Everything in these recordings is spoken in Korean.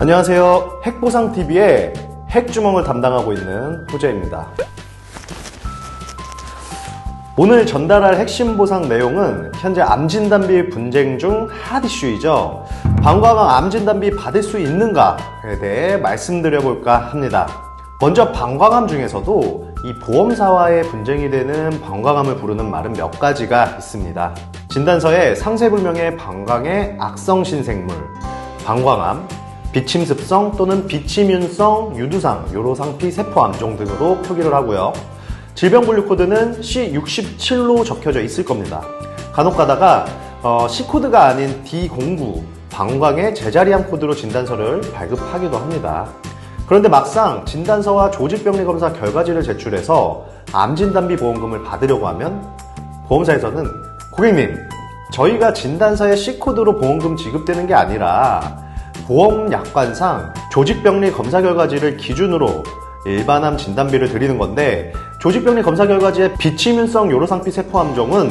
안녕하세요. 핵보상TV의 핵주먹을 담당하고 있는 호재입니다. 오늘 전달할 핵심 보상 내용은 현재 암진단비 분쟁 중 핫 이슈이죠. 방광암 암진단비 받을 수 있는가에 대해 말씀드려볼까 합니다. 먼저 방광암 중에서도 이 보험사와의 분쟁이 되는 방광암을 부르는 말은 몇 가지가 있습니다. 진단서에 상세불명의 방광의 악성 신생물, 방광암, 비침습성 또는 비침윤성 유두상, 요로상피 세포암종 등으로 표기를 하고요. 질병분류 코드는 C67로 적혀져 있을 겁니다. 간혹 가다가 C코드가 아닌 D09, 방광의 제자리암 코드로 진단서를 발급하기도 합니다. 그런데 막상 진단서와 조직병리검사 결과지를 제출해서 암진단비 보험금을 받으려고 하면 보험사에서는 고객님, 저희가 진단서의 C코드로 보험금 지급되는 게 아니라 보험약관상 조직병리 검사 결과지를 기준으로 일반암 진단비를 드리는 건데, 조직병리 검사 결과지의 비침윤성 요로상피 세포암종은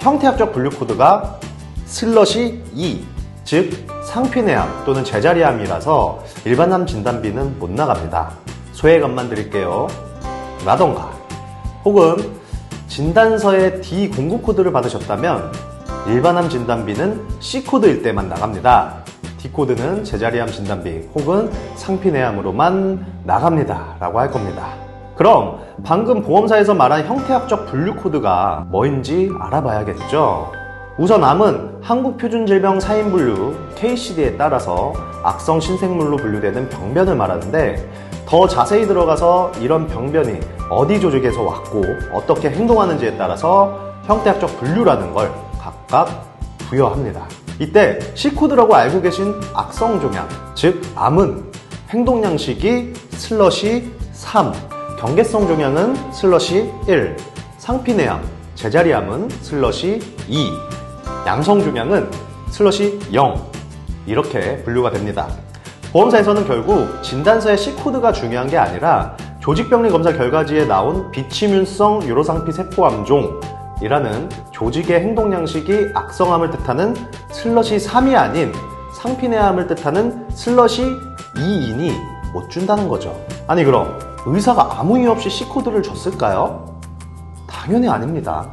형태학적 분류 코드가 /2, 즉 상피내암 또는 제자리암이라서 일반암 진단비는 못 나갑니다. 소외감만 드릴게요. 라던가, 혹은 진단서의 D09 코드를 받으셨다면 일반암 진단비는 C코드일 때만 나갑니다. D코드는 제자리암 진단비 혹은 상피내암으로만 나갑니다 라고 할 겁니다. 그럼 방금 보험사에서 말한 형태학적 분류 코드가 뭐인지 알아봐야겠죠. 우선 암은 한국표준질병 사인분류 KCD에 따라서 악성 신생물로 분류되는 병변을 말하는데, 더 자세히 들어가서 이런 병변이 어디 조직에서 왔고 어떻게 행동하는지에 따라서 형태학적 분류라는 걸 각각 부여합니다. 이때 C코드라고 알고 계신 악성 종양, 즉 암은 행동양식이 /3, 경계성 종양은 /1, 상피내암, 제자리암은 /2, 양성 종양은 /0 이렇게 분류가 됩니다. 보험사에서는 결국 진단서의 C코드가 중요한 게 아니라 조직병리 검사 결과지에 나온 비침윤성 요로상피 세포암종 이라는 조직의 행동양식이 악성암을 뜻하는 /3이 아닌 상피내암을 뜻하는 /2이니 못 준다는 거죠. 아니 그럼 의사가 아무 이유 없이 C코드를 줬을까요? 당연히 아닙니다.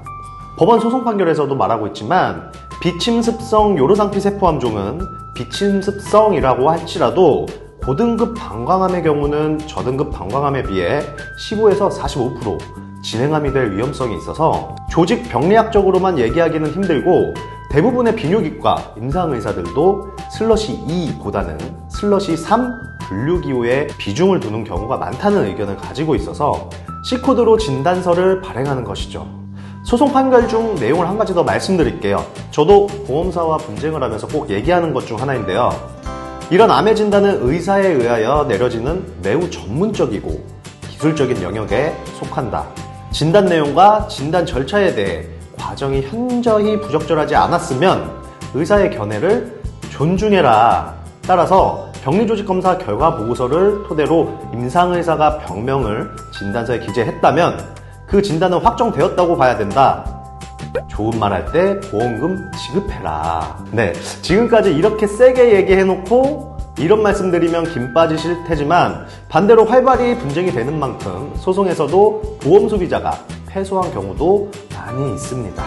법원 소송 판결에서도 말하고 있지만 비침습성 요로상피 세포암종은 비침습성이라고 할지라도 고등급 방광암의 경우는 저등급 방광암에 비해 15에서 45% 진행암이 될 위험성이 있어서 조직 병리학적으로만 얘기하기는 힘들고, 대부분의 비뇨기과 임상의사들도 /2보다는 /3 분류기호에 비중을 두는 경우가 많다는 의견을 가지고 있어서 C코드로 진단서를 발행하는 것이죠. 소송 판결 중 내용을 한 가지 더 말씀드릴게요. 저도 보험사와 분쟁을 하면서 꼭 얘기하는 것 중 하나인데요. 이런 암의 진단은 의사에 의하여 내려지는 매우 전문적이고 기술적인 영역에 속한다. 진단 내용과 진단 절차에 대해 과정이 현저히 부적절하지 않았으면 의사의 견해를 존중해라. 따라서 병리조직검사 결과 보고서를 토대로 임상의사가 병명을 진단서에 기재했다면 그 진단은 확정되었다고 봐야 된다. 좋은 말 할 때 보험금 지급해라. 네, 지금까지 이렇게 세게 얘기해놓고 이런 말씀드리면 김 빠지실 테지만, 반대로 활발히 분쟁이 되는 만큼 소송에서도 보험 소비자가 패소한 경우도 많이 있습니다.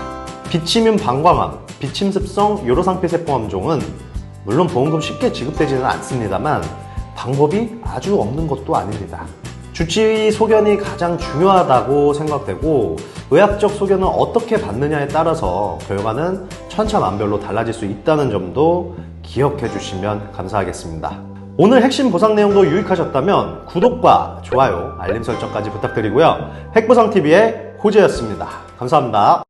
비침윤 방광암, 비침습성 요로상피 세포암종은 물론 보험금 쉽게 지급되지는 않습니다만 방법이 아주 없는 것도 아닙니다. 주치의 소견이 가장 중요하다고 생각되고, 의학적 소견은 어떻게 받느냐에 따라서 결과는 천차만별로 달라질 수 있다는 점도 기억해 주시면 감사하겠습니다. 오늘 핵심 보상 내용도 유익하셨다면 구독과 좋아요, 알림 설정까지 부탁드리고요. 핵보상TV의 호재였습니다. 감사합니다.